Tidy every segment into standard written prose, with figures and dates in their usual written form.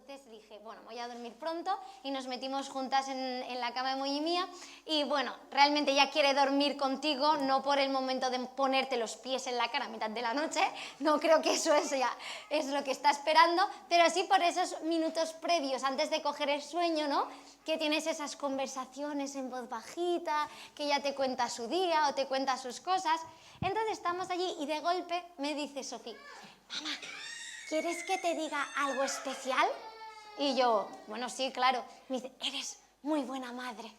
entonces dije, bueno, voy a dormir pronto y nos metimos juntas en la cama de Moy y mía y bueno, realmente ella quiere dormir contigo, no por el momento de ponerte los pies en la cara a mitad de la noche, no creo que eso es lo que está esperando, pero sí por esos minutos previos antes de coger el sueño, ¿no? Que tienes esas conversaciones en voz bajita, que ella te cuenta su día o te cuenta sus cosas. Entonces estamos allí y de golpe me dice Sofía, mamá, ¿quieres que te diga algo especial? Y yo, bueno, sí, claro. Me dice, eres muy buena madre.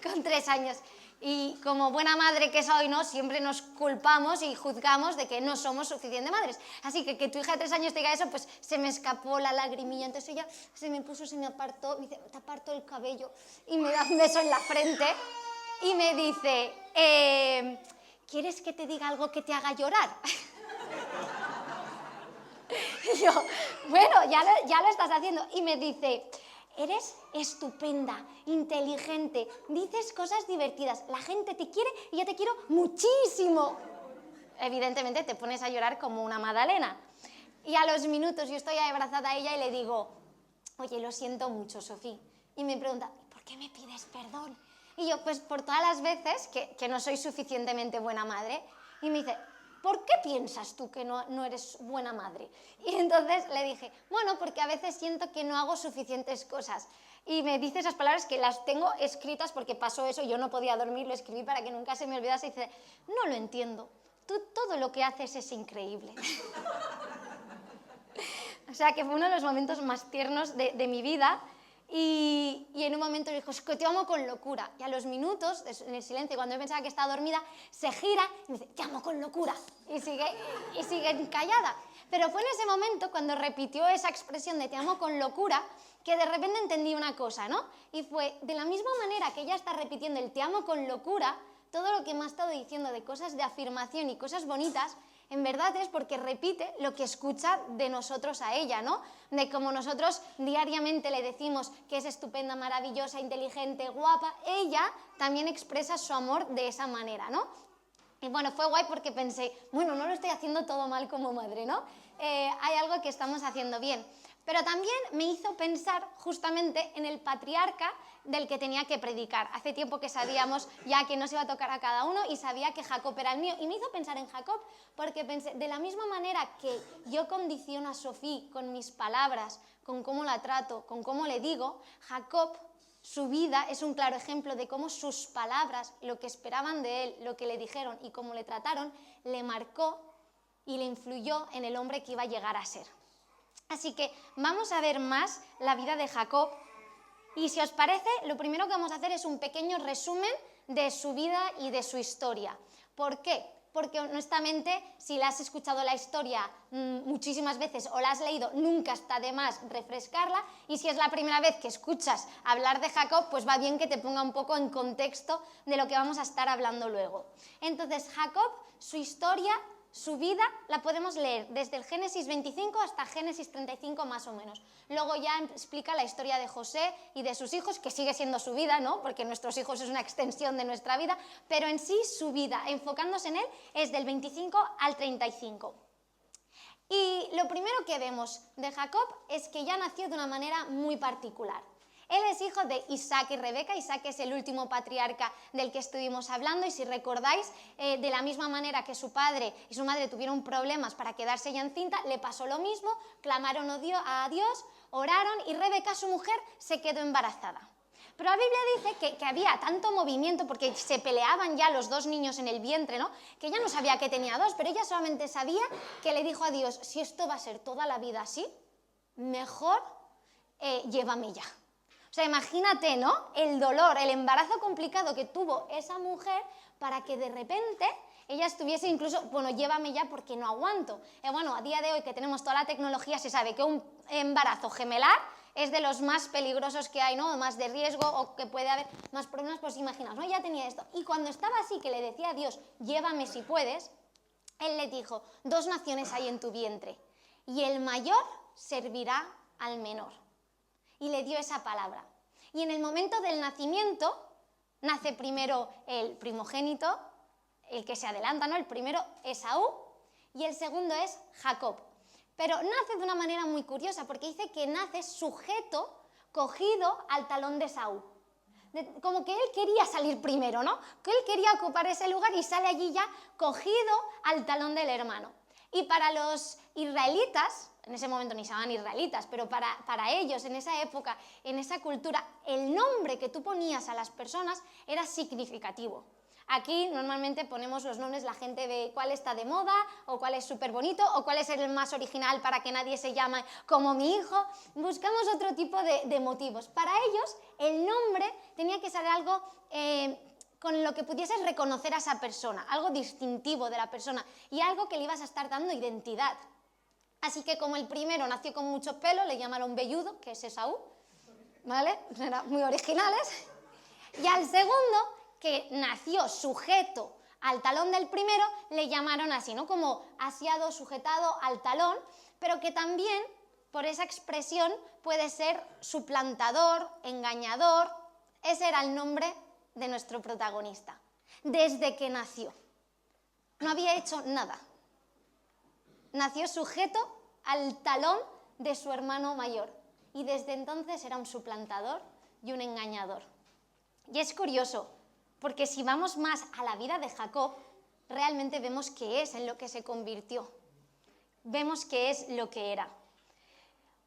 Con 3 años. Y como buena madre que soy, ¿no? Siempre nos culpamos y juzgamos de que no somos suficientes madres. Así que tu hija de 3 años te diga eso, pues se me escapó la lagrimilla. Entonces ella se me puso, se me apartó, me dice, te aparto el cabello. Y me da un beso en la frente y me dice, ¿quieres que te diga algo que te haga llorar? Y yo, bueno, ya lo estás haciendo. Y me dice, eres estupenda, inteligente, dices cosas divertidas, la gente te quiere y yo te quiero muchísimo. Evidentemente te pones a llorar como una magdalena. Y a los minutos yo estoy abrazada a ella y le digo, oye, lo siento mucho, Sofía. Y me pregunta, ¿por qué me pides perdón? Y yo, pues por todas las veces que no soy suficientemente buena madre. Y me dice, ¿por qué piensas tú que no eres buena madre? Y entonces le dije, bueno, porque a veces siento que no hago suficientes cosas. Y me dice esas palabras que las tengo escritas porque pasó eso, yo no podía dormir, lo escribí para que nunca se me olvidase. Y dice, no lo entiendo, tú todo lo que haces es increíble. O sea, que fue uno de los momentos más tiernos de mi vida. Y en un momento le dijo, es que te amo con locura. Y a los minutos, en el silencio, cuando yo pensaba que estaba dormida, se gira y me dice, te amo con locura. Y sigue callada. Pero fue en ese momento, cuando repitió esa expresión de te amo con locura, que de repente entendí una cosa, ¿no? Y fue, de la misma manera que ella está repitiendo el te amo con locura, todo lo que me ha estado diciendo de cosas de afirmación y cosas bonitas, en verdad es porque repite lo que escucha de nosotros a ella, ¿no? De como nosotros diariamente le decimos que es estupenda, maravillosa, inteligente, guapa, ella también expresa su amor de esa manera, ¿no? Y bueno, fue guay porque pensé, bueno, no lo estoy haciendo todo mal como madre, ¿no? Hay algo que estamos haciendo bien. Pero también me hizo pensar justamente en el patriarca del que tenía que predicar. Hace tiempo que sabíamos ya que nos iba a tocar a cada uno y sabía que Jacob era el mío. Y me hizo pensar en Jacob porque pensé, de la misma manera que yo condiciono a Sofía con mis palabras, con cómo la trato, con cómo le digo, Jacob, su vida es un claro ejemplo de cómo sus palabras, lo que esperaban de él, lo que le dijeron y cómo le trataron, le marcó y le influyó en el hombre que iba a llegar a ser. Así que vamos a ver más la vida de Jacob y si os parece, lo primero que vamos a hacer es un pequeño resumen de su vida y de su historia. ¿Por qué? Porque honestamente, si la has escuchado la historia muchísimas veces o la has leído, nunca está de más refrescarla, y si es la primera vez que escuchas hablar de Jacob, pues va bien que te ponga un poco en contexto de lo que vamos a estar hablando luego. Entonces, Jacob, su historia, su vida la podemos leer desde el Génesis 25 hasta Génesis 35 más o menos. Luego ya explica la historia de José y de sus hijos, que sigue siendo su vida, ¿no? Porque nuestros hijos es una extensión de nuestra vida, pero en sí su vida, enfocándose en él, es del 25 al 35. Y lo primero que vemos de Jacob es que ya nació de una manera muy particular. Él es hijo de Isaac y Rebeca. Isaac es el último patriarca del que estuvimos hablando y si recordáis, de la misma manera que su padre y su madre tuvieron problemas para quedarse ya encinta, le pasó lo mismo, clamaron a Dios, oraron y Rebeca, su mujer, se quedó embarazada. Pero la Biblia dice que había tanto movimiento porque se peleaban ya los 2 niños en el vientre, ¿no? Que ella no sabía que tenía 2, pero ella solamente sabía que le dijo a Dios, si esto va a ser toda la vida así, mejor llévame ya. O sea, imagínate, ¿no? El dolor, el embarazo complicado que tuvo esa mujer para que de repente ella estuviese incluso, bueno, llévame ya porque no aguanto. Bueno, a día de hoy que tenemos toda la tecnología se sabe que un embarazo gemelar es de los más peligrosos que hay, ¿no? Más de riesgo o que puede haber más problemas, pues imaginaos, ¿no? Ya tenía esto. Y cuando estaba así, que le decía a Dios, llévame si puedes, él le dijo, 2 naciones hay en tu vientre y el mayor servirá al menor. Y le dio esa palabra. Y en el momento del nacimiento, nace primero el primogénito, el que se adelanta, ¿no? El primero Esaú, y el segundo es Jacob. Pero nace de una manera muy curiosa, porque dice que nace sujeto, cogido al talón de Esaú. Como que él quería salir primero, ¿no? Que él quería ocupar ese lugar y sale allí ya cogido al talón del hermano. Y para los israelitas, en ese momento ni se llamaban israelitas, pero para ellos, en esa época, en esa cultura, el nombre que tú ponías a las personas era significativo. Aquí normalmente ponemos los nombres, la gente ve cuál está de moda, o cuál es súper bonito, o cuál es el más original para que nadie se llame como mi hijo. Buscamos otro tipo de motivos. Para ellos, el nombre tenía que ser algo con lo que pudieses reconocer a esa persona, algo distintivo de la persona y algo que le ibas a estar dando identidad. Así que como el primero nació con mucho pelo, le llamaron velludo, que es Esaú, ¿vale? Eran muy originales. Y al segundo, que nació sujeto al talón del primero, le llamaron así, ¿no? Como asiado, sujetado al talón, pero que también, por esa expresión, puede ser suplantador, engañador. Ese era el nombre de nuestro protagonista, desde que nació. No había hecho nada. Nació sujeto al talón de su hermano mayor y desde entonces era un suplantador y un engañador. Y es curioso, porque si vamos más a la vida de Jacob, realmente vemos qué es en lo que se convirtió. Vemos qué es lo que era.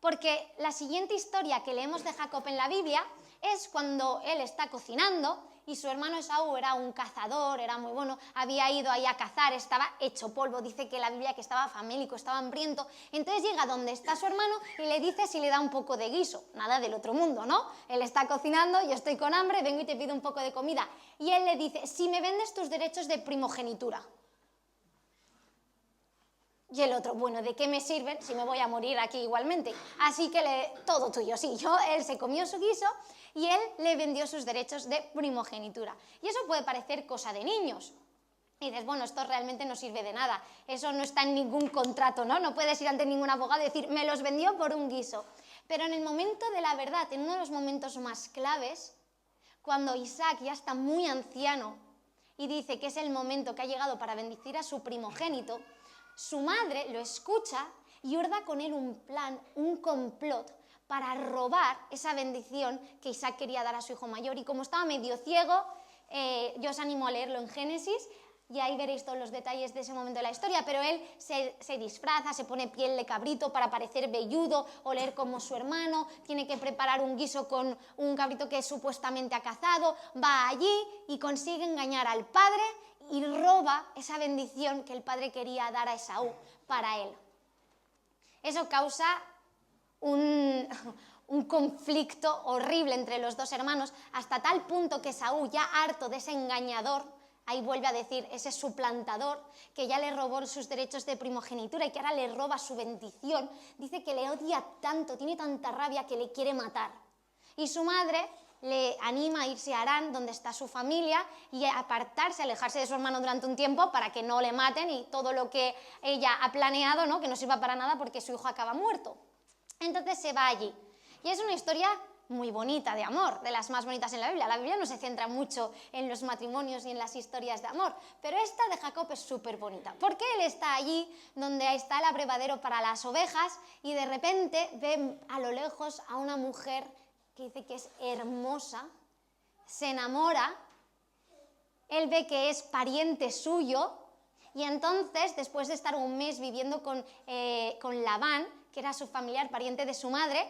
Porque la siguiente historia que leemos de Jacob en la Biblia es cuando él está cocinando y su hermano Esaú era un cazador, era muy bueno, había ido ahí a cazar, estaba hecho polvo, dice que la Biblia que estaba famélico, estaba hambriento. Entonces llega donde está su hermano y le dice si le da un poco de guiso. Nada del otro mundo, ¿no? Él está cocinando, yo estoy con hambre, vengo y te pido un poco de comida. Y él le dice, si me vendes tus derechos de primogenitura. Y el otro, bueno, ¿de qué me sirven si me voy a morir aquí igualmente? Así que todo tuyo, sí. Él se comió su guiso y él le vendió sus derechos de primogenitura. Y eso puede parecer cosa de niños. Y dices, bueno, esto realmente no sirve de nada. Eso no está en ningún contrato, ¿no? No puedes ir ante ningún abogado y decir, me los vendió por un guiso. Pero en el momento de la verdad, en uno de los momentos más claves, cuando Isaac ya está muy anciano y dice que es el momento que ha llegado para bendecir a su primogénito, su madre lo escucha y orda con él un plan, un complot para robar esa bendición que Isaac quería dar a su hijo mayor. Y como estaba medio ciego, yo os animo a leerlo en Génesis y ahí veréis todos los detalles de ese momento de la historia, pero él se disfraza, se pone piel de cabrito para parecer velludo, oler como su hermano, tiene que preparar un guiso con un cabrito que supuestamente ha cazado, va allí y consigue engañar al padre y roba esa bendición que el padre quería dar a Esaú para él. Eso causa un conflicto horrible entre los dos hermanos, hasta tal punto que Esaú, ya harto de ese engañador, ahí vuelve a decir, ese suplantador, que ya le robó sus derechos de primogenitura y que ahora le roba su bendición, dice que le odia tanto, tiene tanta rabia que le quiere matar. Y su madre le anima a irse a Harán, donde está su familia, y a apartarse, alejarse de su hermano durante un tiempo para que no le maten y todo lo que ella ha planeado, ¿no? Que no sirva para nada porque su hijo acaba muerto. Entonces se va allí. Y es una historia muy bonita de amor, de las más bonitas en la Biblia. La Biblia no se centra mucho en los matrimonios y en las historias de amor, pero esta de Jacob es súper bonita, porque él está allí donde está el abrevadero para las ovejas y de repente ve a lo lejos a una mujer que dice que es hermosa, se enamora, él ve que es pariente suyo y entonces, después de estar un mes viviendo con Labán, que era su familiar, pariente de su madre,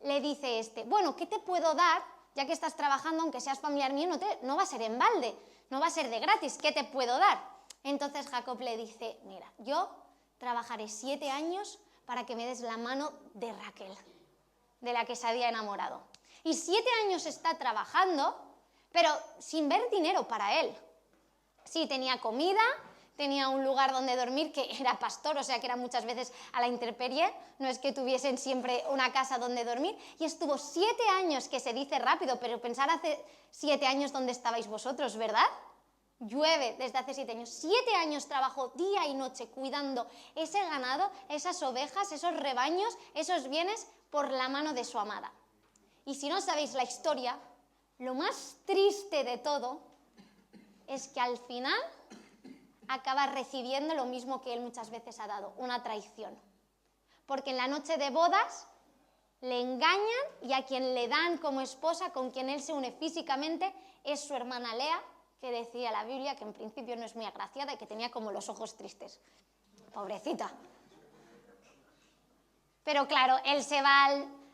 le dice bueno, ¿qué te puedo dar? Ya que estás trabajando, aunque seas familiar mío, no va a ser en balde, no va a ser de gratis, ¿qué te puedo dar? Entonces Jacob le dice, mira, yo trabajaré 7 años para que me des la mano de Raquel, de la que se había enamorado. Y 7 años está trabajando, pero sin ver dinero para él. Sí, tenía comida, tenía un lugar donde dormir, que era pastor, o sea que era muchas veces a la intemperie, no es que tuviesen siempre una casa donde dormir, y estuvo 7 años, que se dice rápido, pero pensar hace 7 años dónde estabais vosotros, ¿verdad? Llueve desde hace 7 años. 7 años trabajó día y noche cuidando ese ganado, esas ovejas, esos rebaños, esos bienes por la mano de su amada. Y si no sabéis la historia, lo más triste de todo es que al final acaba recibiendo lo mismo que él muchas veces ha dado, una traición. porque en la noche de bodas le engañan y a quien le dan como esposa, con quien él se une físicamente, es su hermana Lea, que decía la Biblia que en principio no es muy agraciada y que tenía como los ojos tristes. Pobrecita. Pero claro, él se va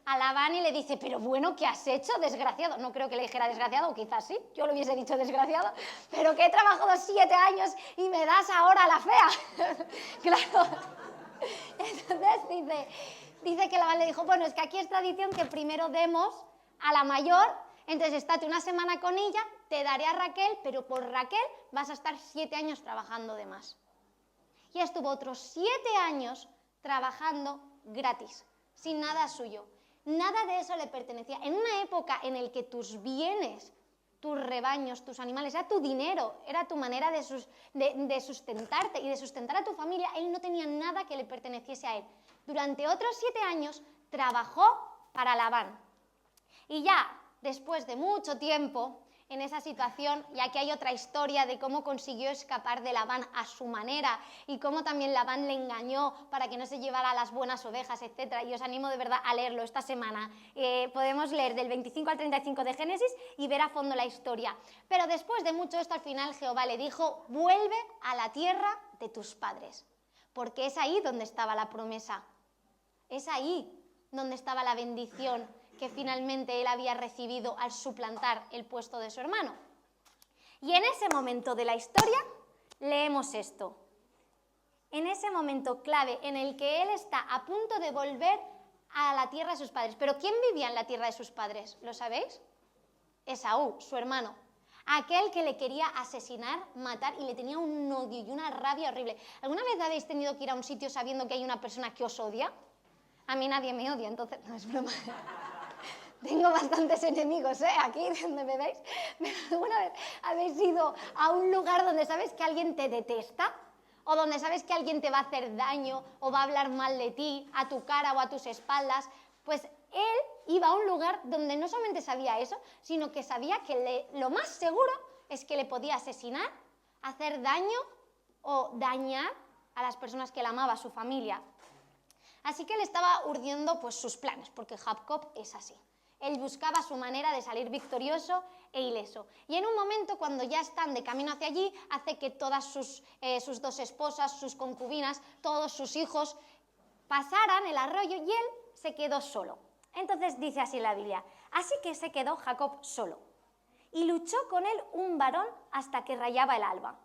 a Labán y le dice, pero bueno, ¿qué has hecho, desgraciado? No creo que le dijera desgraciado, o quizás sí, yo lo hubiese dicho desgraciado, pero que he trabajado 7 años y me das ahora la fea. Claro. Entonces dice que Labán le dijo, bueno, es que aquí es tradición que primero demos a la mayor, entonces estate una semana con ella, te daré a Raquel, pero por Raquel vas a estar 7 años trabajando de más. Y estuvo otros 7 años trabajando gratis, sin nada suyo. Nada de eso le pertenecía. En una época en la que tus bienes, tus rebaños, tus animales, era tu dinero, era tu manera de sustentarte y de sustentar a tu familia, él no tenía nada que le perteneciese a él. Durante otros 7 años trabajó para Labán. Y ya después de mucho tiempo en esa situación, y aquí hay otra historia de cómo consiguió escapar de Labán a su manera y cómo también Labán le engañó para que no se llevara las buenas ovejas, etc. Y os animo de verdad a leerlo esta semana. Podemos leer del 25 al 35 de Génesis y ver a fondo la historia. Pero después de mucho esto, al final Jehová le dijo, vuelve a la tierra de tus padres, porque es ahí donde estaba la promesa. Es ahí donde estaba la bendición que finalmente él había recibido al suplantar el puesto de su hermano. Y en ese momento de la historia leemos esto. En ese momento clave en el que él está a punto de volver a la tierra de sus padres. ¿Pero quién vivía en la tierra de sus padres? ¿Lo sabéis? Esaú, su hermano. Aquel que le quería asesinar, matar y le tenía un odio y una rabia horrible. ¿Alguna vez habéis tenido que ir a un sitio sabiendo que hay una persona que os odia? A mí nadie me odia, entonces no es broma. Tengo bastantes enemigos, aquí donde me veis. Pero ¿alguna vez habéis ido a un lugar donde sabes que alguien te detesta? O donde sabes que alguien te va a hacer daño o va a hablar mal de ti, a tu cara o a tus espaldas. Pues él iba a un lugar donde no solamente sabía eso, sino que sabía que lo más seguro es que le podía asesinar, hacer daño o dañar a las personas que él amaba, a su familia. Así que él estaba urdiendo pues, sus planes, porque Jacob es así. Él buscaba su manera de salir victorioso e ileso. Y en un momento, cuando ya están de camino hacia allí, hace que todas sus 2 esposas, sus concubinas, todos sus hijos pasaran el arroyo y él se quedó solo. Entonces dice así la Biblia, así que se quedó Jacob solo. Y luchó con él un varón hasta que rayaba el alba.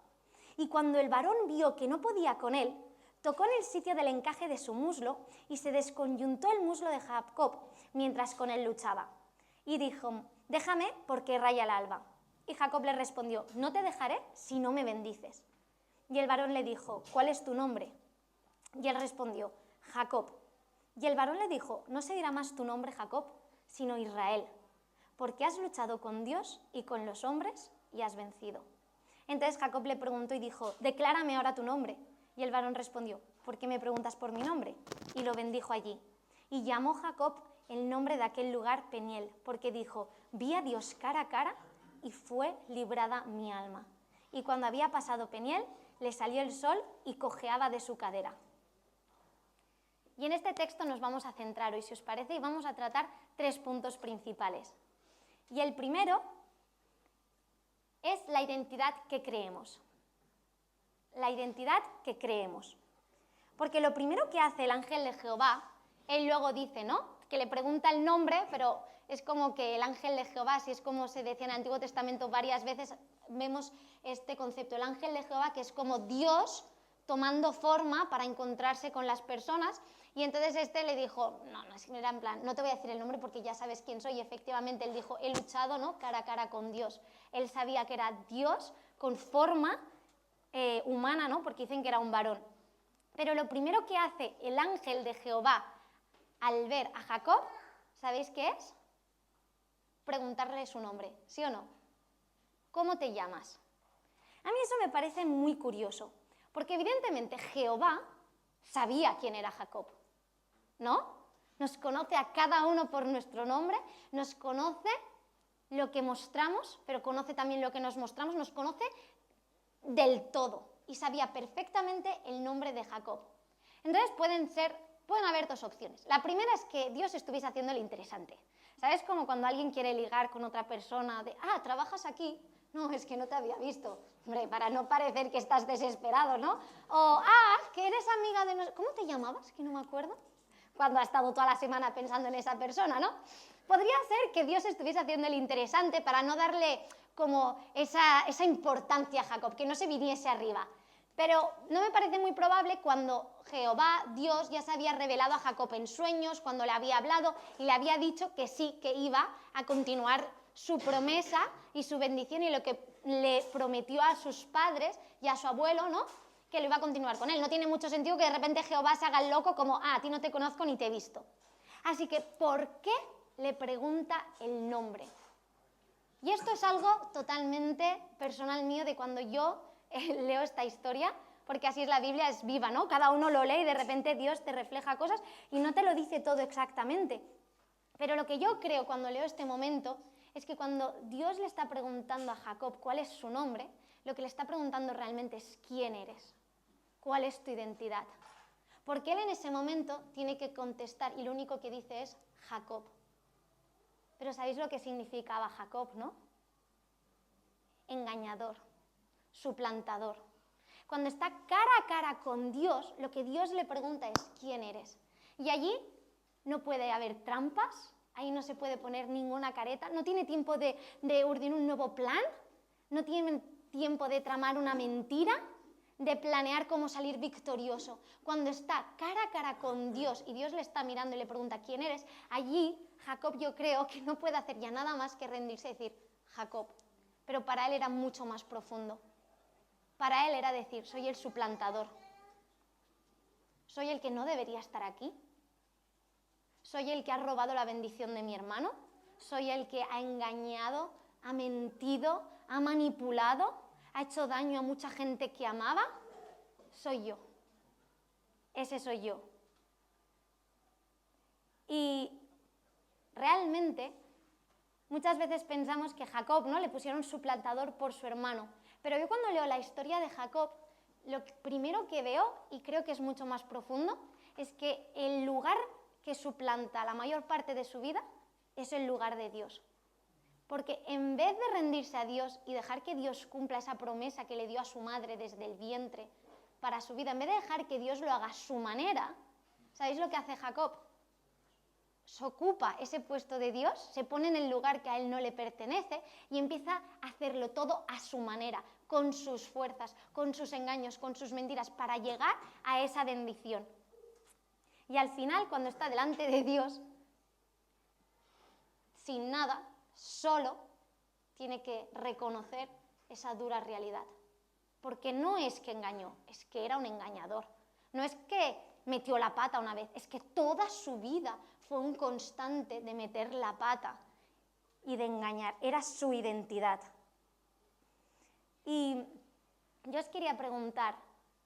Y cuando el varón vio que no podía con él, tocó en el sitio del encaje de su muslo y se desconyuntó el muslo de Jacob mientras con él luchaba. Y dijo, déjame porque raya el alba. Y Jacob le respondió, no te dejaré si no me bendices. Y el varón le dijo, ¿cuál es tu nombre? Y él respondió, Jacob. Y el varón le dijo, no se dirá más tu nombre Jacob, sino Israel, porque has luchado con Dios y con los hombres y has vencido. Entonces Jacob le preguntó y dijo, declárame ahora tu nombre. Y el varón respondió, ¿por qué me preguntas por mi nombre? Y lo bendijo allí. Y llamó Jacob el nombre de aquel lugar Peniel, porque dijo, vi a Dios cara a cara y fue librada mi alma. Y cuando había pasado Peniel, le salió el sol y cojeaba de su cadera. Y en este texto nos vamos a centrar hoy, si os parece, y vamos a tratar 3 puntos principales. Y el primero es la identidad que creemos. La identidad que creemos. Porque lo primero que hace el ángel de Jehová, él luego dice, ¿no? Que le pregunta el nombre, pero es como que el ángel de Jehová, así es como se decía en el Antiguo Testamento varias veces, vemos este concepto, el ángel de Jehová, que es como Dios tomando forma para encontrarse con las personas. Y entonces le dijo, no, era en plan, no te voy a decir el nombre porque ya sabes quién soy. Y efectivamente él dijo, he luchado, ¿no? Cara a cara con Dios. Él sabía que era Dios con forma humana, ¿no? Porque dicen que era un varón. Pero lo primero que hace el ángel de Jehová al ver a Jacob, ¿sabéis qué es? Preguntarle su nombre, ¿sí o no? ¿Cómo te llamas? A mí eso me parece muy curioso, porque evidentemente Jehová sabía quién era Jacob, ¿no? Nos conoce a cada uno por nuestro nombre, nos conoce lo que mostramos, pero conoce también lo que nos mostramos, nos conoce del todo y sabía perfectamente el nombre de Jacob. Entonces pueden ser pueden haber dos opciones. La primera es que Dios estuviese haciéndole interesante. ¿Sabes? Como cuando alguien quiere ligar con otra persona de, ¿trabajas aquí? No, es que no te había visto. Hombre, para no parecer que estás desesperado, ¿no? O, que eres amiga de... ¿Cómo te llamabas? Que no me acuerdo. Cuando ha estado toda la semana pensando en esa persona, ¿no? Podría ser que Dios estuviese haciendo el interesante para no darle como esa importancia a Jacob, que no se viniese arriba. Pero no me parece muy probable cuando Jehová, Dios, ya se había revelado a Jacob en sueños, cuando le había hablado y le había dicho que sí, que iba a continuar su promesa y su bendición y lo que le prometió a sus padres y a su abuelo, ¿no? Que lo iba a continuar con él. No tiene mucho sentido que de repente Jehová se haga el loco como, a ti no te conozco ni te he visto. Así que, ¿por qué le pregunta el nombre? Y esto es algo totalmente personal mío de cuando yo leo esta historia, porque así es la Biblia, es viva, ¿no? Cada uno lo lee y de repente Dios te refleja cosas y no te lo dice todo exactamente. Pero lo que yo creo cuando leo este momento es que cuando Dios le está preguntando a Jacob cuál es su nombre, lo que le está preguntando realmente es quién eres, cuál es tu identidad. Porque él en ese momento tiene que contestar y lo único que dice es Jacob. Pero ¿sabéis lo que significaba Jacob, no? Engañador, suplantador. Cuando está cara a cara con Dios, lo que Dios le pregunta es ¿quién eres? Y allí no puede haber trampas, ahí no se puede poner ninguna careta, no tiene tiempo de urdir un nuevo plan, no tiene tiempo de tramar una mentira, de planear cómo salir victorioso. Cuando está cara a cara con Dios y Dios le está mirando y le pregunta ¿quién eres? Allí Jacob yo creo que no puede hacer ya nada más que rendirse y decir Jacob. Pero para él era mucho más profundo. Para él era decir, soy el suplantador. Soy el que no debería estar aquí. Soy el que ha robado la bendición de mi hermano. Soy el que ha engañado, ha mentido, ha manipulado, ha hecho daño a mucha gente que amaba. Soy yo. Ese soy yo. Y realmente muchas veces pensamos que Jacob, ¿no? Le pusieron suplantador por su hermano. Pero yo cuando leo la historia de Jacob, lo primero que veo, y creo que es mucho más profundo, es que el lugar que suplanta la mayor parte de su vida es el lugar de Dios. Porque en vez de rendirse a Dios y dejar que Dios cumpla esa promesa que le dio a su madre desde el vientre para su vida, en vez de dejar que Dios lo haga a su manera, ¿sabéis lo que hace Jacob? Se ocupa ese puesto de Dios, se pone en el lugar que a él no le pertenece y empieza a hacerlo todo a su manera, con sus fuerzas, con sus engaños, con sus mentiras, para llegar a esa bendición. Y al final, cuando está delante de Dios, sin nada, solo, tiene que reconocer esa dura realidad. Porque no es que engañó, es que era un engañador. No es que metió la pata una vez, es que toda su vida fue un constante de meter la pata y de engañar. Era su identidad. Y yo os quería preguntar,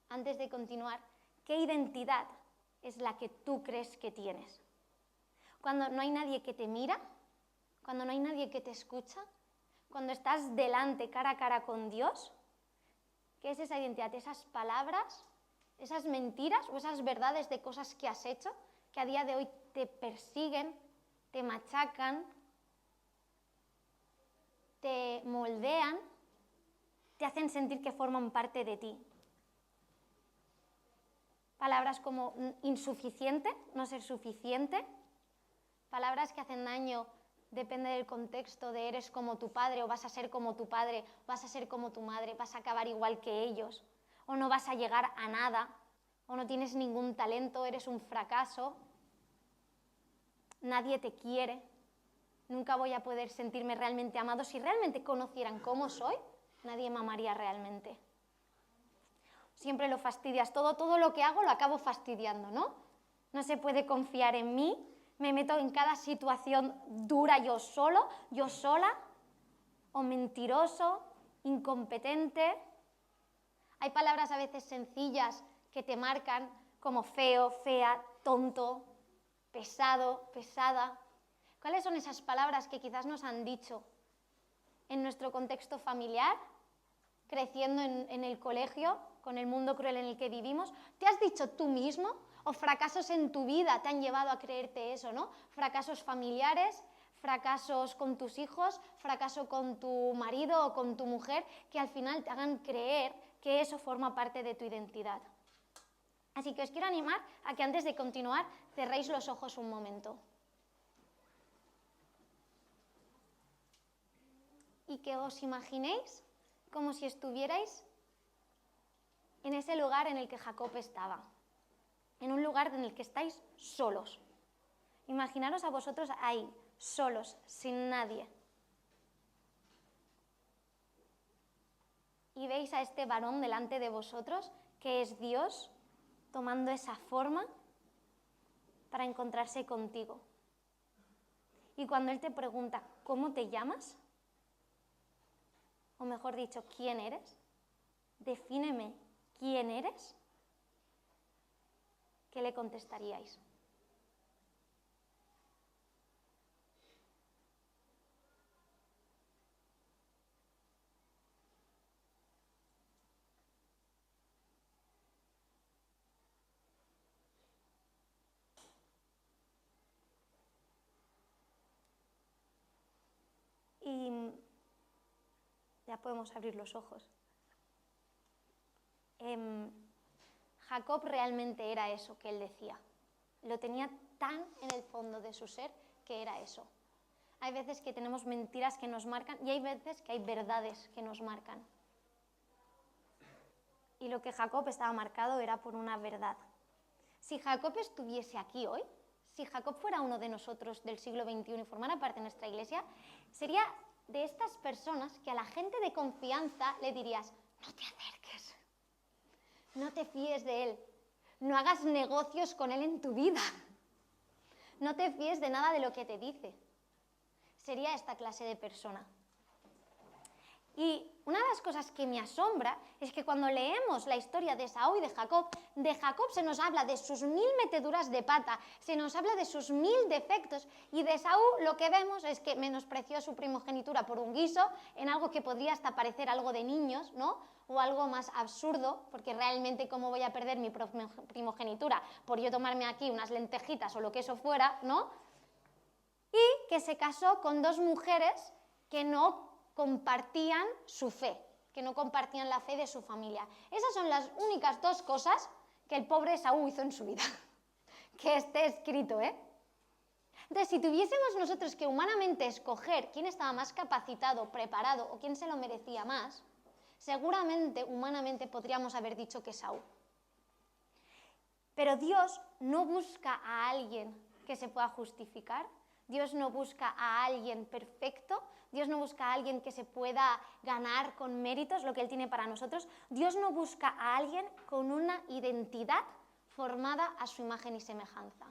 antes de continuar, ¿qué identidad es la que tú crees que tienes? Cuando no hay nadie que te mira, cuando no hay nadie que te escucha, cuando estás delante, cara a cara con Dios, ¿qué es esa identidad? Esas palabras, esas mentiras o esas verdades de cosas que has hecho, que a día de hoy te persiguen, te machacan, te moldean, te hacen sentir que forman parte de ti. Palabras como insuficiente, no ser suficiente, palabras que hacen daño, depende del contexto, de eres como tu padre o vas a ser como tu padre, vas a ser como tu madre, vas a acabar igual que ellos, o no vas a llegar a nada, o no tienes ningún talento, eres un fracaso, nadie te quiere, nunca voy a poder sentirme realmente amado. Si realmente conocieran cómo soy, nadie me amaría realmente. Siempre lo fastidias, todo lo que hago lo acabo fastidiando, ¿no? No se puede confiar en mí, me meto en cada situación dura yo solo, yo sola, o mentiroso, incompetente. Hay palabras a veces sencillas que te marcan como feo, fea, tonto, pesado, pesada. ¿Cuáles son esas palabras que quizás nos han dicho en nuestro contexto familiar, creciendo en el colegio, con el mundo cruel en el que vivimos? ¿Te has dicho tú mismo O fracasos en tu vida te han llevado a creerte eso, ¿no? Fracasos familiares, fracasos con tus hijos, fracaso con tu marido o con tu mujer, que al final te hagan creer que eso forma parte de tu identidad. Así que os quiero animar a que antes de continuar cerréis los ojos un momento. Y que os imaginéis como si estuvierais en ese lugar en el que Jacob estaba. En un lugar en el que estáis solos. Imaginaros a vosotros ahí, solos, sin nadie. Y veis a este varón delante de vosotros, que es Dios, tomando esa forma para encontrarse contigo. Y cuando Él te pregunta, ¿cómo te llamas? O mejor dicho, ¿quién eres? Defíneme, ¿quién eres? ¿Qué le contestaríais? Y ya podemos abrir los ojos. Jacob realmente era eso que él decía. Lo tenía tan en el fondo de su ser que era eso. Hay veces que tenemos mentiras que nos marcan y hay veces que hay verdades que nos marcan. Y lo que Jacob estaba marcado era por una verdad. Si Jacob estuviese aquí hoy, si Jacob fuera uno de nosotros del siglo XXI y formara parte de nuestra iglesia, sería de estas personas que a la gente de confianza le dirías, no te acerques, no te fíes de él, no hagas negocios con él en tu vida, no te fíes de nada de lo que te dice. Sería esta clase de persona. Y una de las cosas que me asombra es que cuando leemos la historia de Esaú y de Jacob se nos habla de sus 1000 meteduras de pata, se nos habla de sus 1000 defectos, y de Esaú lo que vemos es que menospreció su primogenitura por un guiso, en algo que podría hasta parecer algo de niños, ¿no? O algo más absurdo, porque realmente ¿cómo voy a perder mi primogenitura por yo tomarme aquí unas lentejitas o lo que eso fuera, ¿no? Y que se casó con 2 mujeres que no compartían su fe, que no compartían la fe de su familia. Esas son las únicas 2 cosas que el pobre Esaú hizo en su vida. Que esté escrito, ¿eh? Entonces, si tuviésemos nosotros que humanamente escoger quién estaba más capacitado, preparado o quién se lo merecía más, seguramente, humanamente, podríamos haber dicho que Esaú. Pero Dios no busca a alguien que se pueda justificar. Dios no busca a alguien perfecto, Dios no busca a alguien que se pueda ganar con méritos lo que Él tiene para nosotros. Dios no busca a alguien con una identidad formada a su imagen y semejanza.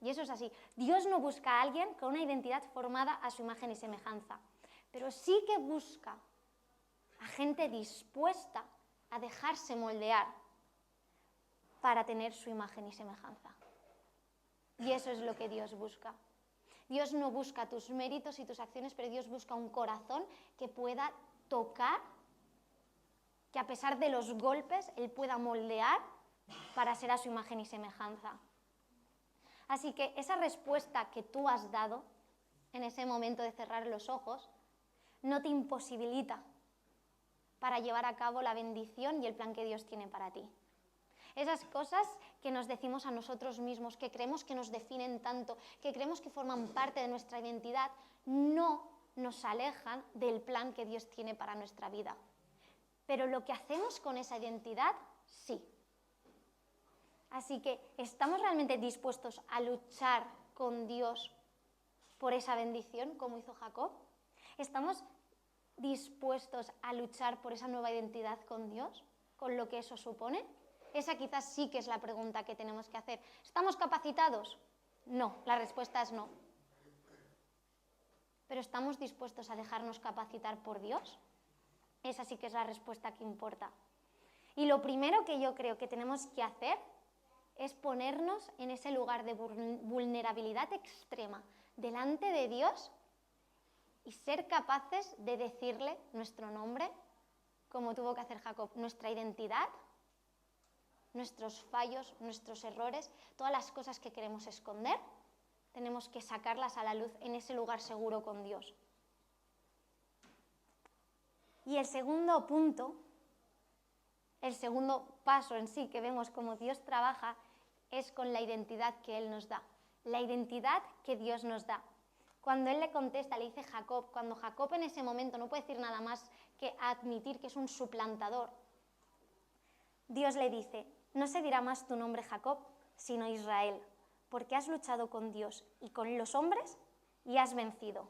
Y eso es así. Dios no busca a alguien con una identidad formada a su imagen y semejanza, pero sí que busca a gente dispuesta a dejarse moldear para tener su imagen y semejanza. Y eso es lo que Dios busca. Dios no busca tus méritos y tus acciones, pero Dios busca un corazón que pueda tocar, que a pesar de los golpes, Él pueda moldear para ser a su imagen y semejanza. Así que esa respuesta que tú has dado en ese momento de cerrar los ojos no te imposibilita para llevar a cabo la bendición y el plan que Dios tiene para ti. Esas cosas que nos decimos a nosotros mismos, que creemos que nos definen tanto, que creemos que forman parte de nuestra identidad, no nos alejan del plan que Dios tiene para nuestra vida. Pero lo que hacemos con esa identidad, sí. Así que, ¿estamos realmente dispuestos a luchar con Dios por esa bendición, como hizo Jacob? ¿Estamos dispuestos a luchar por esa nueva identidad con Dios, con lo que eso supone? Esa quizás sí que es la pregunta que tenemos que hacer. ¿Estamos capacitados? No, la respuesta es no. ¿Pero estamos dispuestos a dejarnos capacitar por Dios? Esa sí que es la respuesta que importa. Y lo primero que yo creo que tenemos que hacer es ponernos en ese lugar de vulnerabilidad extrema delante de Dios y ser capaces de decirle nuestro nombre, como tuvo que hacer Jacob, nuestra identidad, nuestros fallos, nuestros errores, todas las cosas que queremos esconder, tenemos que sacarlas a la luz en ese lugar seguro con Dios. Y el segundo punto, el segundo paso en sí que vemos como Dios trabaja, es con la identidad que Él nos da, la identidad que Dios nos da. Cuando Él le contesta, le dice Jacob, cuando Jacob en ese momento no puede decir nada más que admitir que es un suplantador, Dios le dice, no se dirá más tu nombre Jacob, sino Israel, porque has luchado con Dios y con los hombres y has vencido.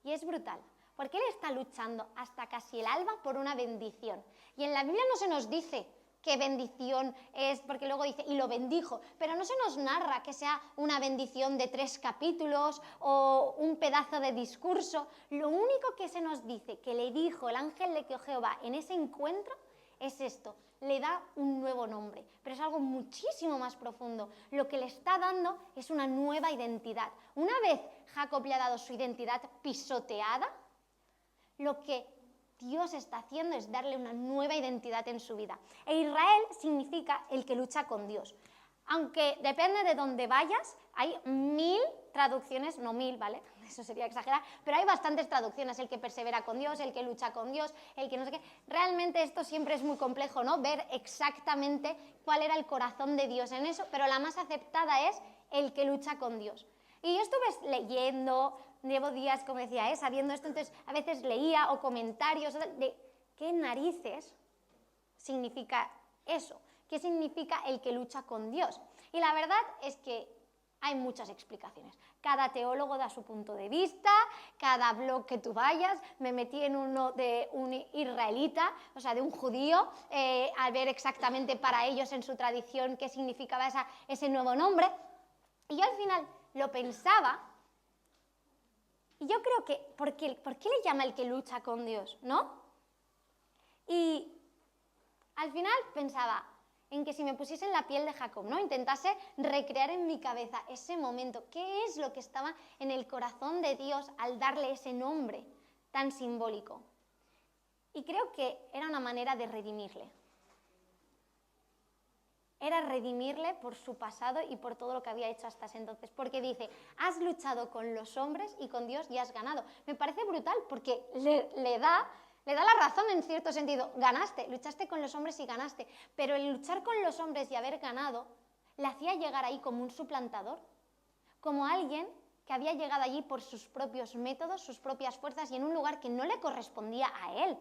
Y es brutal, porque Él está luchando hasta casi el alba por una bendición. Y en la Biblia no se nos dice qué bendición es, porque luego dice, y lo bendijo, pero no se nos narra que sea una bendición de 3 capítulos o un pedazo de discurso. Lo único que se nos dice que le dijo el ángel de Jehová en ese encuentro es esto, le da un nuevo nombre, pero es algo muchísimo más profundo. Lo que le está dando es una nueva identidad. Una vez Jacob le ha dado su identidad pisoteada, lo que Dios está haciendo es darle una nueva identidad en su vida. E Israel significa el que lucha con Dios. Aunque depende de dónde vayas, hay 1000 traducciones, no 1000, ¿vale? Eso sería exagerar, pero hay bastantes traducciones, el que persevera con Dios, el que lucha con Dios, el que no sé qué. Realmente esto siempre es muy complejo, ¿no? Ver exactamente cuál era el corazón de Dios en eso, pero la más aceptada es el que lucha con Dios. Y yo estuve leyendo, llevo días, como decía, sabiendo esto, entonces a veces leía o comentarios de qué narices significa eso, qué significa el que lucha con Dios. Y la verdad es que hay muchas explicaciones. Cada teólogo da su punto de vista, cada blog que tú vayas, me metí en uno de un israelita, o sea, de un judío, a ver exactamente para ellos en su tradición qué significaba ese nuevo nombre. Y yo al final lo pensaba, y yo creo que, ¿por qué le llama el que lucha con Dios, no? Y al final pensaba en que si me pusiese en la piel de Jacob, ¿no? Intentase recrear en mi cabeza ese momento, qué es lo que estaba en el corazón de Dios al darle ese nombre tan simbólico. Y creo que era una manera de redimirle. Era redimirle por su pasado y por todo lo que había hecho hasta ese entonces. Porque dice, has luchado con los hombres y con Dios y has ganado. Me parece brutal porque le da la razón en cierto sentido. Ganaste, luchaste con los hombres y ganaste. Pero el luchar con los hombres y haber ganado, le hacía llegar ahí como un suplantador. Como alguien que había llegado allí por sus propios métodos, sus propias fuerzas y en un lugar que no le correspondía a él.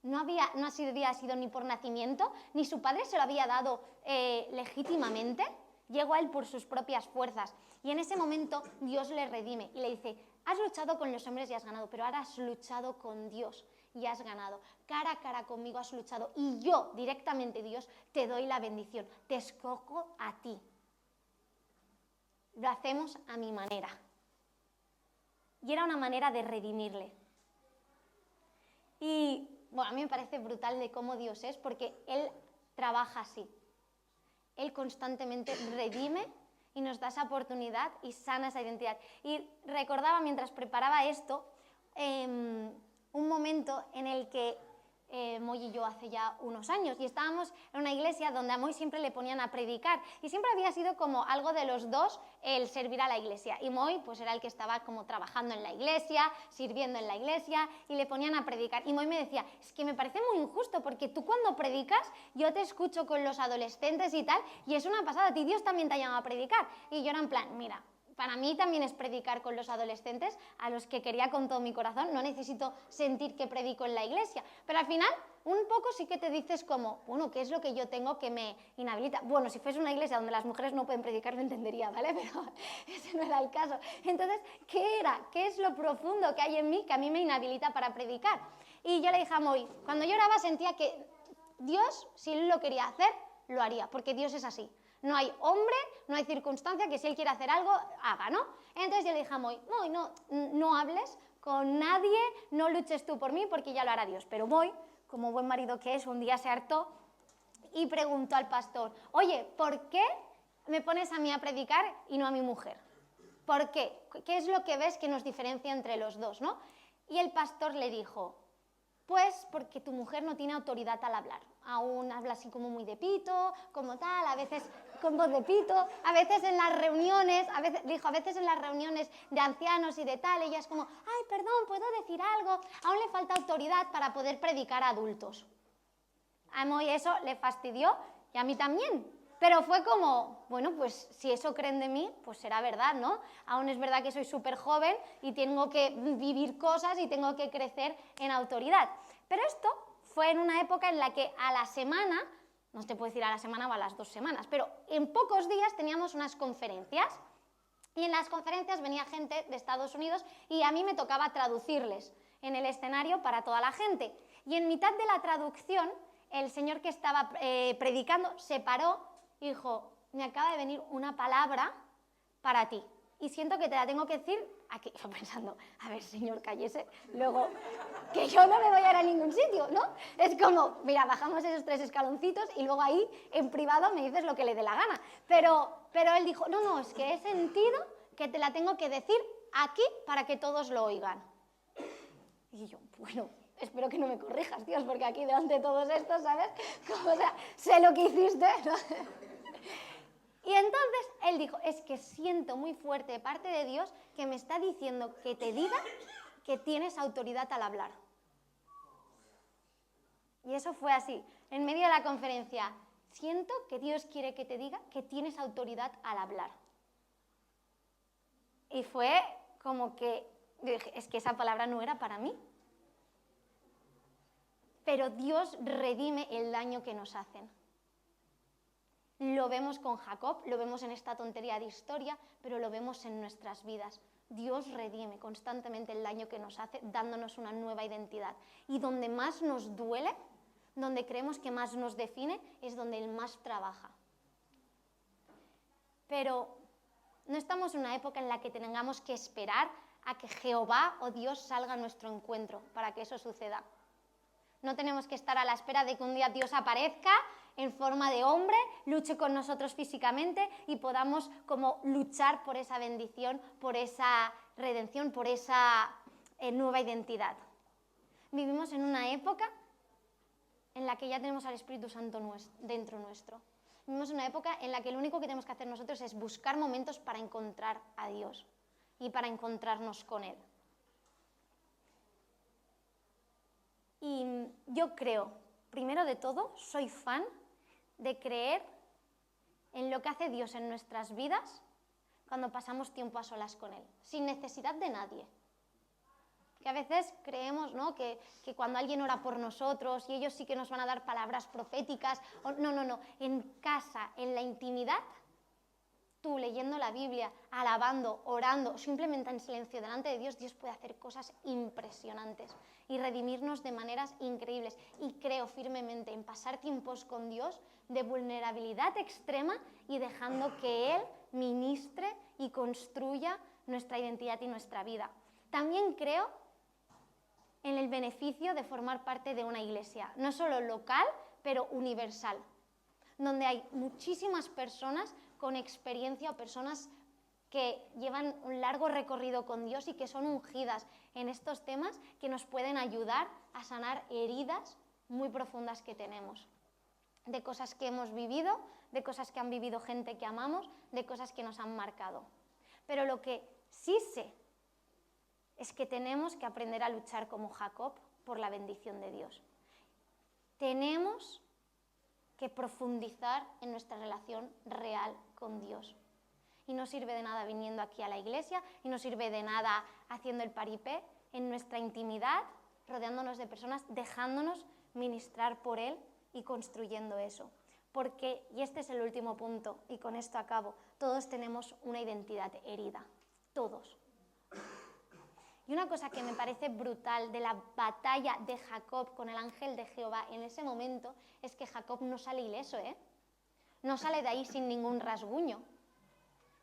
No había sido ni por nacimiento, ni su padre se lo había dado legítimamente. Llegó a él por sus propias fuerzas. Y en ese momento Dios le redime y le dice, has luchado con los hombres y has ganado, pero ahora has luchado con Dios y has ganado. Cara a cara conmigo has luchado y yo, directamente Dios, te doy la bendición. Te escojo a ti. Lo hacemos a mi manera. Y era una manera de redimirle. Y bueno, a mí me parece brutal de cómo Dios es, porque Él trabaja así. Él constantemente redime y nos da esa oportunidad y sana esa identidad. Y recordaba mientras preparaba esto, un momento en el que Moy y yo hace ya unos años, y estábamos en una iglesia donde a Moy siempre le ponían a predicar, y siempre había sido como algo de los dos el servir a la iglesia, y Moy pues era el que estaba como trabajando en la iglesia, sirviendo en la iglesia, y le ponían a predicar, y Moy me decía, es que me parece muy injusto, porque tú cuando predicas, yo te escucho con los adolescentes y tal, y es una pasada, a ti Dios también te ha llamado a predicar, y yo era en plan, mira, para mí también es predicar con los adolescentes, a los que quería con todo mi corazón. No necesito sentir que predico en la iglesia. Pero al final, un poco sí que te dices como, bueno, ¿qué es lo que yo tengo que me inhabilita? Bueno, si fuese una iglesia donde las mujeres no pueden predicar, lo entendería, ¿vale? Pero ese no era el caso. Entonces, ¿qué era? ¿Qué es lo profundo que hay en mí que a mí me inhabilita para predicar? Y yo le dije a Moy, cuando yo oraba sentía que Dios, si Él lo quería hacer, lo haría, porque Dios es así. No hay hombre, no hay circunstancia que si él quiere hacer algo, haga, ¿no? Entonces yo le dije a Moy, no hables con nadie, no luches tú por mí porque ya lo hará Dios. Pero Moy, como buen marido que es, un día se hartó y preguntó al pastor, oye, ¿por qué me pones a mí a predicar y no a mi mujer? ¿Por qué? ¿Qué es lo que ves que nos diferencia entre los dos, no? Y el pastor le dijo, pues porque tu mujer no tiene autoridad al hablar. aún habla así como muy de pito, como tal, a veces con voz de pito, a veces en las reuniones, a veces en las reuniones de ancianos y de tal, ella es como, ay, perdón, ¿puedo decir algo? Aún le falta autoridad para poder predicar a adultos. A Moy eso le fastidió y a mí también. Pero fue como, bueno, pues si eso creen de mí, pues será verdad, ¿no? Aún es verdad que soy súper joven y tengo que vivir cosas y tengo que crecer en autoridad. Pero esto fue en una época en la que a la semana, no te puedo decir a la semana o a las 2 semanas, pero en pocos días teníamos unas conferencias. Y en las conferencias venía gente de Estados Unidos y a mí me tocaba traducirles en el escenario para toda la gente. Y en mitad de la traducción, el señor que estaba predicando se paró y dijo, me acaba de venir una palabra para ti y siento que te la tengo que decir aquí. Yo pensando, a ver, señor, cállese, luego que yo no me voy a ir a ningún sitio, ¿no? Es como, mira, bajamos esos 3 escaloncitos y luego ahí en privado me dices lo que le dé la gana. Pero él dijo, no, es que he sentido que te la tengo que decir aquí para que todos lo oigan. Y yo, bueno, espero que no me corrijas, Dios, porque aquí delante de todos estos, ¿sabes? Como, o sea, sé lo que hiciste, ¿no? Y entonces él dijo, es que siento muy fuerte de parte de Dios que me está diciendo que te diga que tienes autoridad al hablar. Y eso fue así, en medio de la conferencia, siento que Dios quiere que te diga que tienes autoridad al hablar. Y fue como que, dije, es que esa palabra no era para mí. Pero Dios redime el daño que nos hacen. Lo vemos con Jacob, lo vemos en esta tontería de historia, pero lo vemos en nuestras vidas. Dios redime constantemente el daño que nos hace, dándonos una nueva identidad. Y donde más nos duele, donde creemos que más nos define, es donde Él más trabaja. Pero no estamos en una época en la que tengamos que esperar a que Jehová o Dios salga a nuestro encuentro para que eso suceda. No tenemos que estar a la espera de que un día Dios aparezca en forma de hombre, luche con nosotros físicamente y podamos como luchar por esa bendición, por esa redención, por esa nueva identidad. Vivimos en una época en la que ya tenemos al Espíritu Santo dentro nuestro. Vivimos en una época en la que lo único que tenemos que hacer nosotros es buscar momentos para encontrar a Dios y para encontrarnos con Él. Y yo creo, primero de todo, soy fan de creer en lo que hace Dios en nuestras vidas cuando pasamos tiempo a solas con Él, sin necesidad de nadie. Que a veces creemos, ¿no?, que cuando alguien ora por nosotros y ellos sí que nos van a dar palabras proféticas. No. En casa, en la intimidad, tú leyendo la Biblia, alabando, orando, simplemente en silencio delante de Dios, Dios puede hacer cosas impresionantes y redimirnos de maneras increíbles. Y creo firmemente en pasar tiempos con Dios de vulnerabilidad extrema y dejando que Él ministre y construya nuestra identidad y nuestra vida. También creo en el beneficio de formar parte de una iglesia, no solo local, pero universal, donde hay muchísimas personas con experiencia o personas que llevan un largo recorrido con Dios y que son ungidas en estos temas que nos pueden ayudar a sanar heridas muy profundas que tenemos, de cosas que hemos vivido, de cosas que han vivido gente que amamos, de cosas que nos han marcado. Pero lo que sí sé es que tenemos que aprender a luchar como Jacob por la bendición de Dios. Tenemos que profundizar en nuestra relación real con Dios. Y no sirve de nada viniendo aquí a la iglesia, y no sirve de nada haciendo el paripé, en nuestra intimidad, rodeándonos de personas, dejándonos ministrar por Él y construyendo eso. Porque, y este es el último punto, y con esto acabo, todos tenemos una identidad herida, todos. Y una cosa que me parece brutal de la batalla de Jacob con el ángel de Jehová en ese momento es que Jacob no sale ileso, ¿eh? No sale de ahí sin ningún rasguño.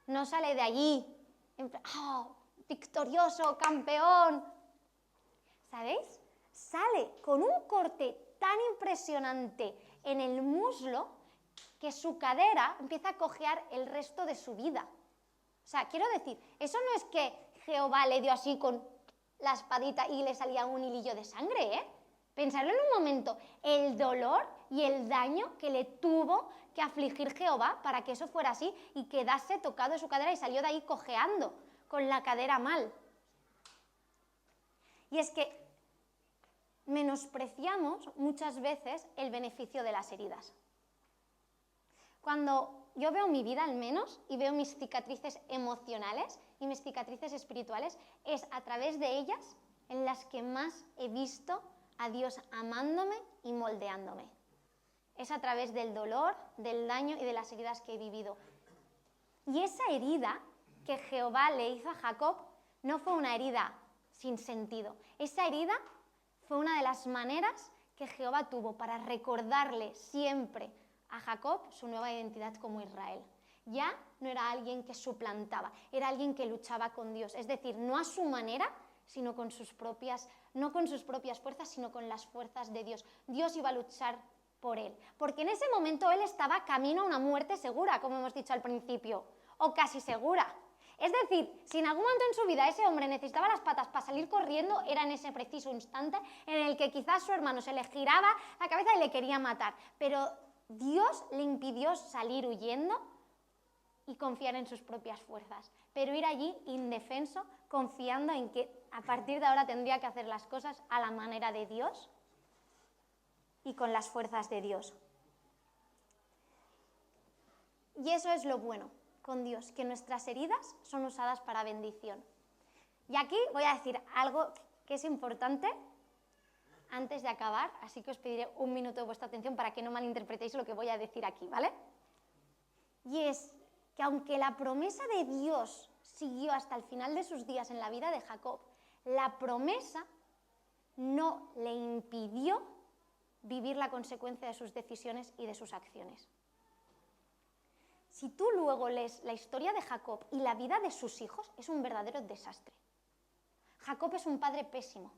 No sale de allí victorioso, campeón. ¿Sabéis? Sale con un corte tan impresionante en el muslo que su cadera empieza a cojear el resto de su vida. O sea, quiero decir, eso no es que Jehová le dio así con la espadita y le salía un hilillo de sangre, ¿eh? Pensadlo en un momento, el dolor y el daño que le tuvo que afligir Jehová para que eso fuera así y quedase tocado en su cadera y salió de ahí cojeando, con la cadera mal. Y es que menospreciamos muchas veces el beneficio de las heridas. Cuando yo veo mi vida al menos y veo mis cicatrices emocionales y mis cicatrices espirituales, es a través de ellas en las que más he visto a Dios amándome y moldeándome. Es a través del dolor, del daño y de las heridas que he vivido. Y esa herida que Jehová le hizo a Jacob no fue una herida sin sentido. Esa herida fue una de las maneras que Jehová tuvo para recordarle siempre a Jacob su nueva identidad como Israel. Ya no era alguien que suplantaba, era alguien que luchaba con Dios. Es decir, no a su manera, sino no con sus propias fuerzas, sino con las fuerzas de Dios. Dios iba a luchar por él, porque en ese momento él estaba camino a una muerte segura, como hemos dicho al principio, o casi segura. Es decir, si en algún momento en su vida ese hombre necesitaba las patas para salir corriendo, era en ese preciso instante en el que quizás su hermano se le giraba la cabeza y le quería matar. Pero Dios le impidió salir huyendo y confiar en sus propias fuerzas, pero ir allí indefenso, confiando en que a partir de ahora tendría que hacer las cosas a la manera de Dios y con las fuerzas de Dios. Y eso es lo bueno con Dios, que nuestras heridas son usadas para bendición. Y aquí voy a decir algo que es importante antes de acabar, así que os pediré un minuto de vuestra atención para que no malinterpretéis lo que voy a decir aquí, ¿vale? Y es que aunque la promesa de Dios siguió hasta el final de sus días en la vida de Jacob, la promesa no le impidió vivir la consecuencia de sus decisiones y de sus acciones. Si tú luego lees la historia de Jacob y la vida de sus hijos, es un verdadero desastre. Jacob es un padre pésimo,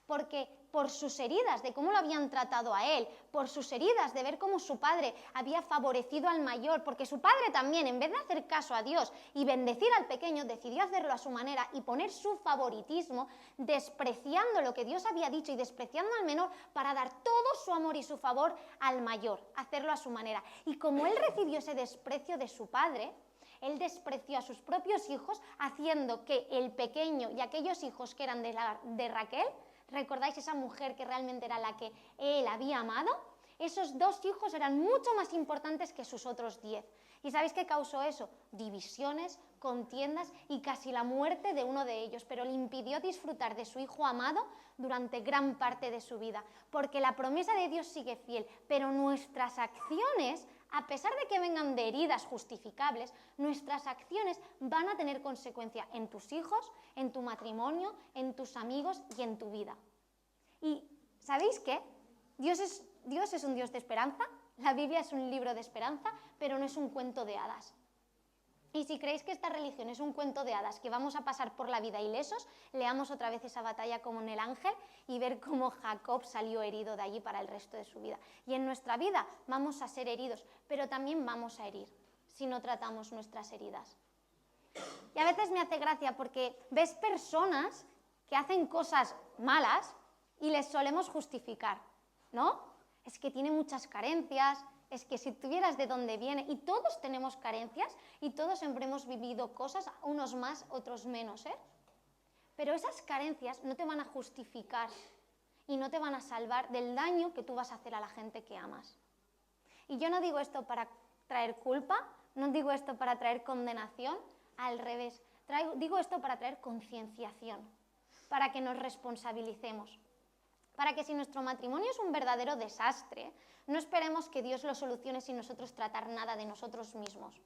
porque por sus heridas de cómo lo habían tratado a él, por sus heridas de ver cómo su padre había favorecido al mayor, porque su padre también, en vez de hacer caso a Dios y bendecir al pequeño, decidió hacerlo a su manera y poner su favoritismo, despreciando lo que Dios había dicho y despreciando al menor para dar todo su amor y su favor al mayor, hacerlo a su manera. Y como él recibió ese desprecio de su padre, él despreció a sus propios hijos, haciendo que el pequeño y aquellos hijos que eran de Raquel, ¿recordáis esa mujer que realmente era la que él había amado? Esos 2 hijos eran mucho más importantes que sus otros 10. ¿Y sabéis qué causó eso? Divisiones, contiendas y casi la muerte de uno de ellos, pero le impidió disfrutar de su hijo amado durante gran parte de su vida, porque la promesa de Dios sigue fiel, pero nuestras acciones, a pesar de que vengan de heridas justificables, nuestras acciones van a tener consecuencia en tus hijos, en tu matrimonio, en tus amigos y en tu vida. ¿Y sabéis qué? Dios es un Dios de esperanza, la Biblia es un libro de esperanza, pero no es un cuento de hadas. Y si creéis que esta religión es un cuento de hadas, que vamos a pasar por la vida ilesos, leamos otra vez esa batalla como en el ángel y ver cómo Jacob salió herido de allí para el resto de su vida. Y en nuestra vida vamos a ser heridos, pero también vamos a herir si no tratamos nuestras heridas. Y a veces me hace gracia porque ves personas que hacen cosas malas y les solemos justificar, ¿no? Es que tiene muchas carencias, es que si tuvieras de dónde viene, y todos tenemos carencias y todos siempre hemos vivido cosas, unos más, otros menos, ¿eh? Pero esas carencias no te van a justificar y no te van a salvar del daño que tú vas a hacer a la gente que amas. Y yo no digo esto para traer culpa, no digo esto para traer condenación, al revés, digo esto para traer concienciación, para que nos responsabilicemos. Para que si nuestro matrimonio es un verdadero desastre, no esperemos que Dios lo solucione sin nosotros tratar nada de nosotros mismos.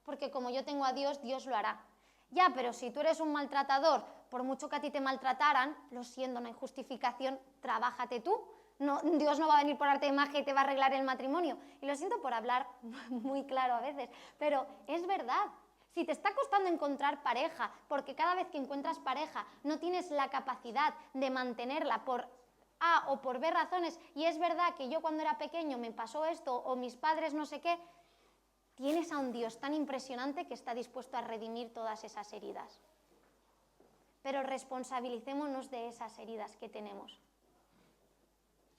Porque como yo tengo a Dios, Dios lo hará. Ya, pero si tú eres un maltratador, por mucho que a ti te maltrataran, lo siento, no hay justificación, trabájate tú. No, Dios no va a venir por arte de magia y te va a arreglar el matrimonio. Y lo siento por hablar muy claro a veces, pero es verdad. Si te está costando encontrar pareja, porque cada vez que encuentras pareja no tienes la capacidad de mantenerla por A o por B razones, y es verdad que yo cuando era pequeño me pasó esto, o mis padres no sé qué, tienes a un Dios tan impresionante que está dispuesto a redimir todas esas heridas. Pero responsabilicémonos de esas heridas que tenemos.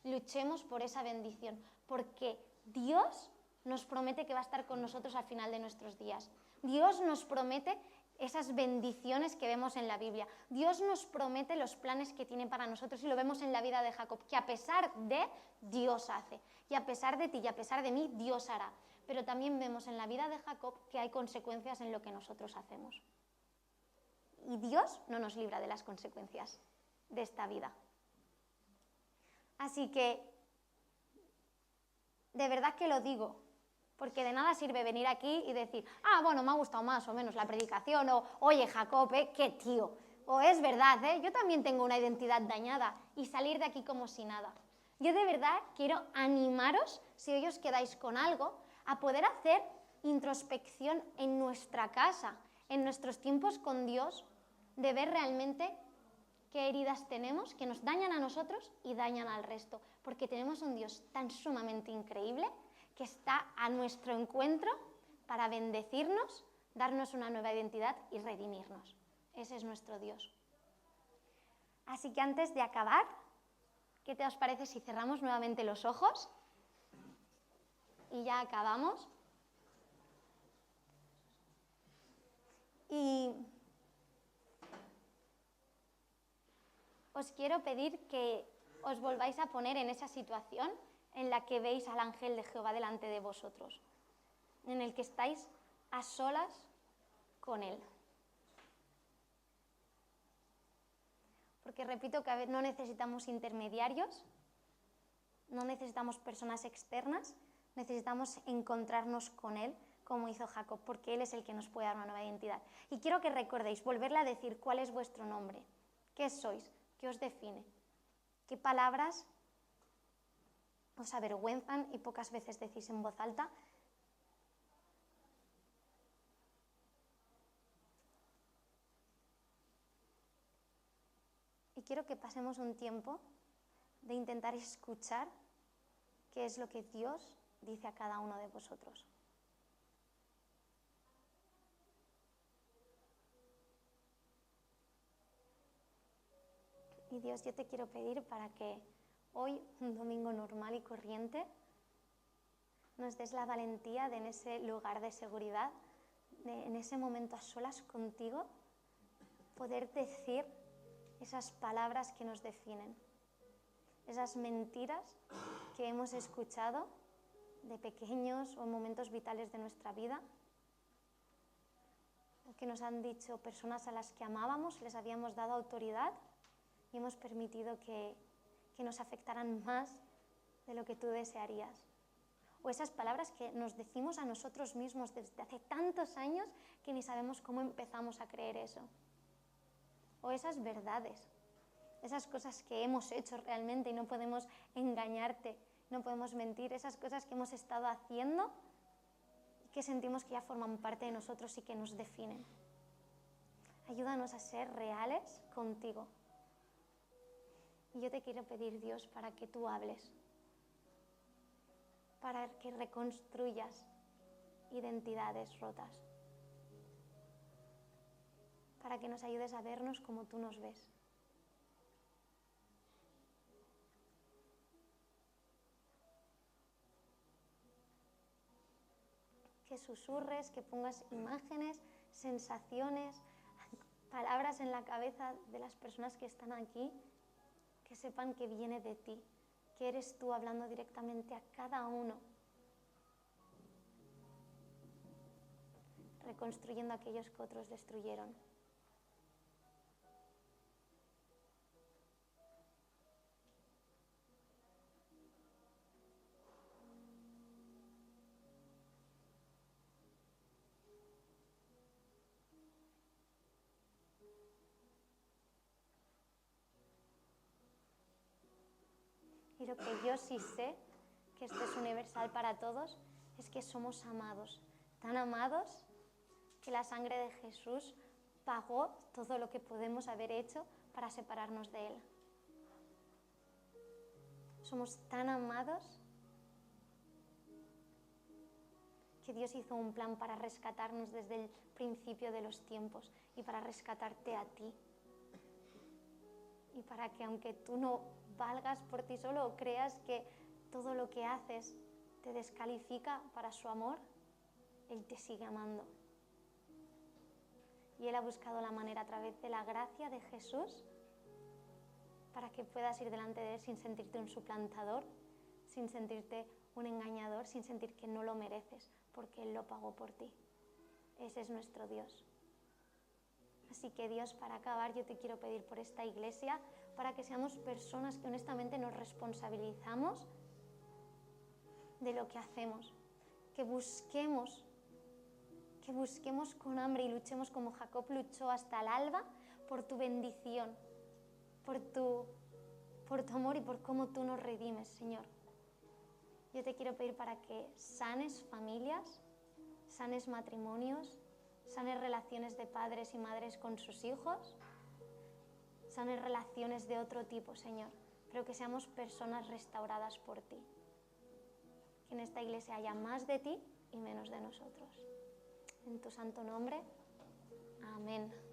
luchemos por esa bendición, porque Dios nos promete que va a estar con nosotros al final de nuestros días. Dios nos promete esas bendiciones que vemos en la Biblia. Dios nos promete los planes que tiene para nosotros y lo vemos en la vida de Jacob, que a pesar de, Dios hace. Y a pesar de ti y a pesar de mí, Dios hará. Pero también vemos en la vida de Jacob que hay consecuencias en lo que nosotros hacemos. Y Dios no nos libra de las consecuencias de esta vida. Así que, de verdad que lo digo, porque de nada sirve venir aquí y decir, bueno, me ha gustado más o menos la predicación, o oye, Jacob, qué tío, o es verdad, yo también tengo una identidad dañada, y salir de aquí como si nada. Yo de verdad quiero animaros, si hoy os quedáis con algo, a poder hacer introspección en nuestra casa, en nuestros tiempos con Dios, de ver realmente qué heridas tenemos que nos dañan a nosotros y dañan al resto, porque tenemos un Dios tan sumamente increíble que está a nuestro encuentro para bendecirnos, darnos una nueva identidad y redimirnos. Ese es nuestro Dios. Así que antes de acabar, ¿qué te os parece si cerramos nuevamente los ojos? Y ya acabamos. Y os quiero pedir que os volváis a poner en esa situación en la que veis al ángel de Jehová delante de vosotros, en el que estáis a solas con él. Porque repito que no necesitamos intermediarios, no necesitamos personas externas, necesitamos encontrarnos con él, como hizo Jacob, porque él es el que nos puede dar una nueva identidad. Y quiero que recordéis, volverle a decir cuál es vuestro nombre, qué sois, qué os define, qué palabras os avergüenzan y pocas veces decís en voz alta. Y quiero que pasemos un tiempo de intentar escuchar qué es lo que Dios dice a cada uno de vosotros. Y Dios, yo te quiero pedir para que hoy, un domingo normal y corriente, nos des la valentía de en ese lugar de seguridad, en ese momento a solas contigo, poder decir esas palabras que nos definen, esas mentiras que hemos escuchado de pequeños o en momentos vitales de nuestra vida, o que nos han dicho personas a las que amábamos, les habíamos dado autoridad y hemos permitido que nos afectaran más de lo que tú desearías. O esas palabras que nos decimos a nosotros mismos desde hace tantos años que ni sabemos cómo empezamos a creer eso. O esas verdades, esas cosas que hemos hecho realmente y no podemos engañarte, no podemos mentir, esas cosas que hemos estado haciendo y que sentimos que ya forman parte de nosotros y que nos definen. Ayúdanos a ser reales contigo. Y yo te quiero pedir, Dios, para que tú hables, para que reconstruyas identidades rotas, para que nos ayudes a vernos como tú nos ves. Que susurres, que pongas imágenes, sensaciones, palabras en la cabeza de las personas que están aquí, que sepan que viene de ti, que eres tú hablando directamente a cada uno, reconstruyendo aquellos que otros destruyeron. Y lo que yo sí sé, que esto es universal para todos, es que somos amados, tan amados que la sangre de Jesús pagó todo lo que podemos haber hecho para separarnos de Él. Somos tan amados que Dios hizo un plan para rescatarnos desde el principio de los tiempos y para rescatarte a ti. Y para que aunque tú no valgas por ti solo o creas que todo lo que haces te descalifica para su amor, Él te sigue amando. Y Él ha buscado la manera a través de la gracia de Jesús para que puedas ir delante de Él sin sentirte un suplantador, sin sentirte un engañador, sin sentir que no lo mereces, porque Él lo pagó por ti. Ese es nuestro Dios. Así que Dios, para acabar, yo te quiero pedir por esta iglesia, para que seamos personas que honestamente nos responsabilizamos de lo que hacemos, que busquemos con hambre y luchemos como Jacob luchó hasta el alba por tu bendición, por tu amor y por cómo tú nos redimes, Señor. Yo te quiero pedir para que sanes familias, sanes matrimonios, sanes relaciones de padres y madres con sus hijos, sanes relaciones de otro tipo, Señor, pero que seamos personas restauradas por ti. Que en esta iglesia haya más de ti y menos de nosotros. En tu santo nombre, amén.